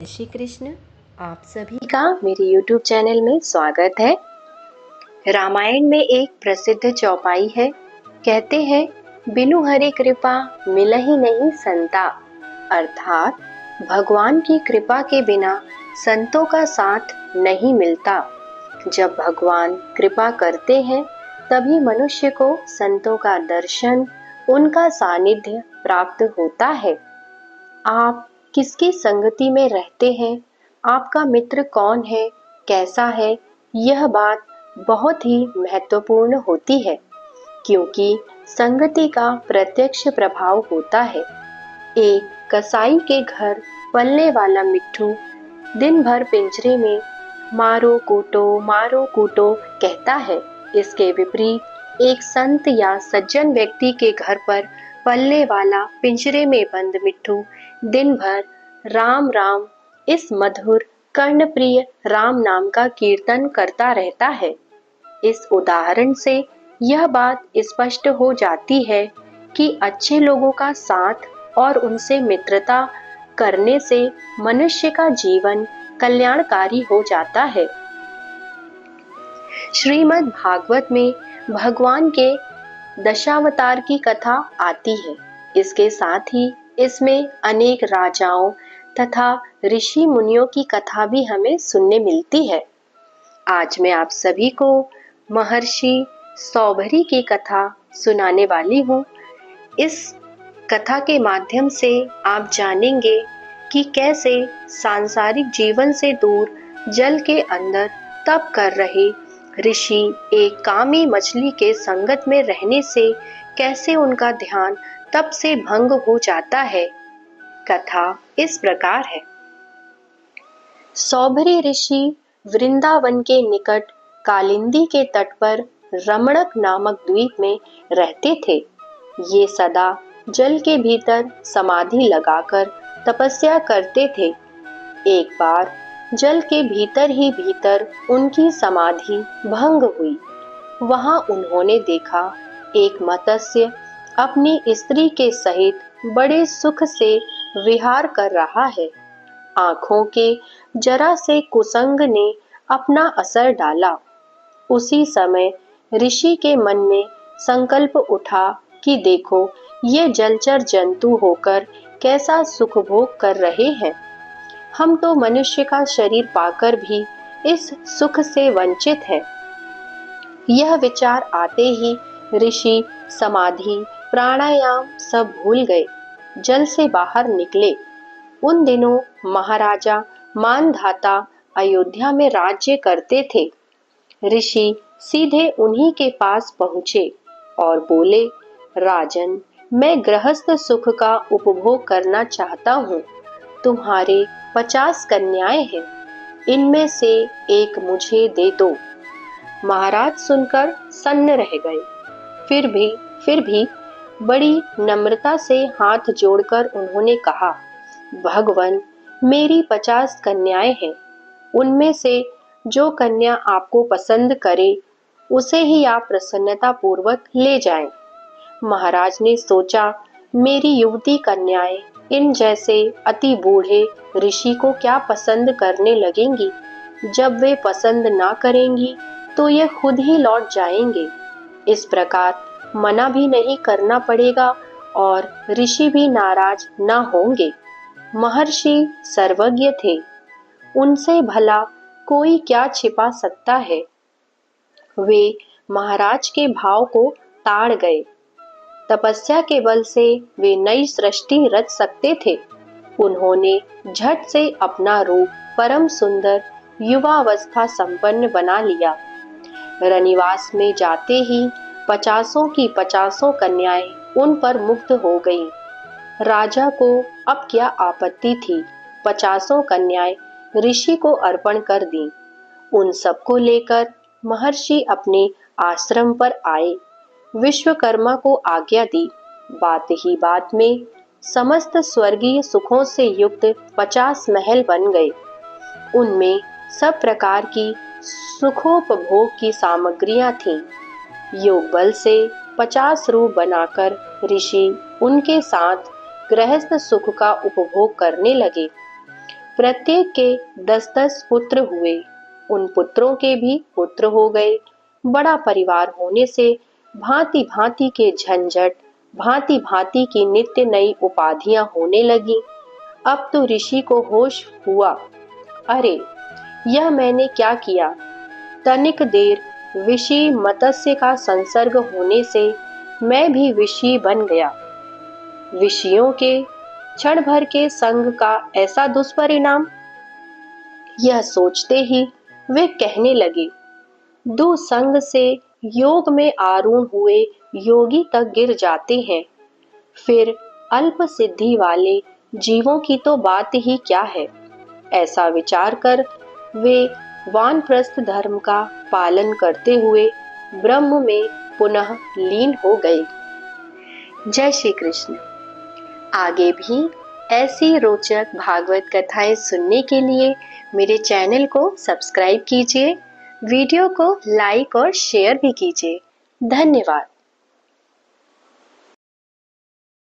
श्री कृष्ण। आप सभी का मेरे YouTube चैनल में स्वागत है। रामायण में एक प्रसिद्ध चौपाई है, कहते हैं बिनु हरि कृपा मिलहि नहीं संता, अर्थात भगवान की कृपा के बिना संतों का साथ नहीं मिलता। जब भगवान कृपा करते हैं तभी मनुष्य को संतों का दर्शन, उनका सानिध्य प्राप्त होता है। आप किसकी संगति में रहते हैं, आपका मित्र कौन है, कैसा है, यह बात बहुत ही महत्वपूर्ण होती है, क्योंकि संगति का प्रत्यक्ष प्रभाव होता है। एक कसाई के घर पलने वाला मिट्ठू दिन भर पिंजरे में मारो कूटो कहता है। इसके विपरीत एक संत या सज्जन व्यक्ति के घर पर पलने वाला पिंजरे में बंद मिट्ठू दिन भर राम राम इस मधुर कर्णप्रिय राम नाम का कीर्तन करता रहता है। इस उदाहरण से यह बात स्पष्ट हो जाती है कि अच्छे लोगों का साथ और उनसे मित्रता करने से मनुष्य का जीवन कल्याणकारी हो जाता है। श्रीमद् भागवत में भगवान के दशावतार की कथा आती है। इसके साथ ही इसमें अनेक राजाओं तथा ऋषि मुनियों की कथा भी हमें सुनने मिलती है। आज मैं आप सभी को महर्षि सौभरी की कथा सुनाने वाली हूँ। इस कथा के माध्यम से आप जानेंगे कि कैसे सांसारिक जीवन से दूर जल के अंदर तप कर रहे ऋषि एक कामी मछली के संगत में रहने से कैसे उनका ध्यान तप से भंग हो जाता है। कथा इस प्रकार है। सौभरी ऋषि वृंदावन के निकट कालिंदी के तट पर रमणक नामक द्वीप में रहते थे। ये सदा जल के भीतर समाधि लगाकर तपस्या करते थे। एक बार जल के भीतर ही भीतर उनकी समाधि भंग हुई। वहां उन्होंने देखा एक मत्स्य अपनी स्त्री के सहित बड़े सुख से विहार कर रहा है। आंखों के जरा से कुसंग ने अपना असर डाला। उसी समय ऋषि के मन में संकल्प उठा कि देखो ये जलचर जंतु होकर कैसा सुख भोग कर रहे हैं। हम तो मनुष्य का शरीर पाकर भी इस सुख से वंचित हैं। यह विचार आते ही ऋषि समाधि प्राणायाम सब भूल गए, जल से बाहर निकले। उन दिनों महाराजा मानधाता अयोध्या में राज्य करते थे। ऋषि सीधे उन्हीं के पास पहुँचे और बोले, राजन, मैं गृहस्थ सुख का उपभोग करना चाहता हूँ। तुम्हारे 50 कन्याएं हैं, इनमें से एक मुझे दे दो। महाराज सुनकर सन्न रह गए। फिर भी बड़ी नम्रता से हाथ जोड़कर उन्होंने कहा, भगवन, मेरी 50 कन्याएं हैं, उनमें से जो कन्या आपको पसंद करे उसे ही आप प्रसन्नता पूर्वक ले जाएं। महाराज ने सोचा, मेरी युवती कन्याएं इन जैसे अति बूढ़े ऋषि को क्या पसंद करने लगेंगी। जब वे पसंद ना करेंगी तो ये खुद ही लौट जाएंगे। इस प्रकार मना भी नहीं करना पड़ेगा और ऋषि भी नाराज ना होंगे। महर्षि सर्वज्ञ थे, उनसे भला कोई क्या छिपा सकता है। वे महाराज के भाव को ताड़ गए। तपस्या के बल से वे नई सृष्टि रच सकते थे। उन्होंने झट से अपना रूप परम सुंदर युवावस्था संपन्न बना लिया। रनिवास में जाते ही 50 की 50 कन्याएं उन पर मुग्ध हो गईं। राजा को अब क्या आपत्ति थी। 50 कन्याएं ऋषि को अर्पण कर दी। उन सबको लेकर महर्षि अपने आश्रम पर आए। विश्वकर्मा को आज्ञा दी। बात ही बात में समस्त स्वर्गीय सुखों से युक्त 50 महल बन गए। उनमें सब प्रकार की सुखोपभोग की सामग्रियां थीं। योग बल से 50 रूप बनाकर ऋषि उनके साथ गृहस्थ सुख का उपभोग करने लगे। प्रत्येक के 10-10 पुत्र हुए। उन पुत्रों के भी पुत्र हो गए। बड़ा परिवार होने से भांति भांति के झंझट, भांति भांति की नित्य नई उपाधियां होने लगी। अब तो ऋषि को होश हुआ, अरे यह मैंने क्या किया। तनिक देर विषी मत्स्य का संसर्ग होने से मैं भी विषी बन गया। विषयों के क्षण भर के संग का ऐसा दुष्परिणाम। यह सोचते ही वे कहने लगे, दुसंग से योग में आरूढ़ हुए योगी तक गिर जाते हैं, फिर अल्प सिद्धि वाले जीवों की तो बात ही क्या है। ऐसा विचार कर वे वानप्रस्थ धर्म का पालन करते हुए ब्रह्म में पुनः लीन हो गए। जय श्री कृष्ण। आगे भी ऐसी रोचक भागवत कथाएं सुनने के लिए मेरे चैनल को सब्सक्राइब कीजिए, वीडियो को लाइक और शेयर भी कीजिए। धन्यवाद।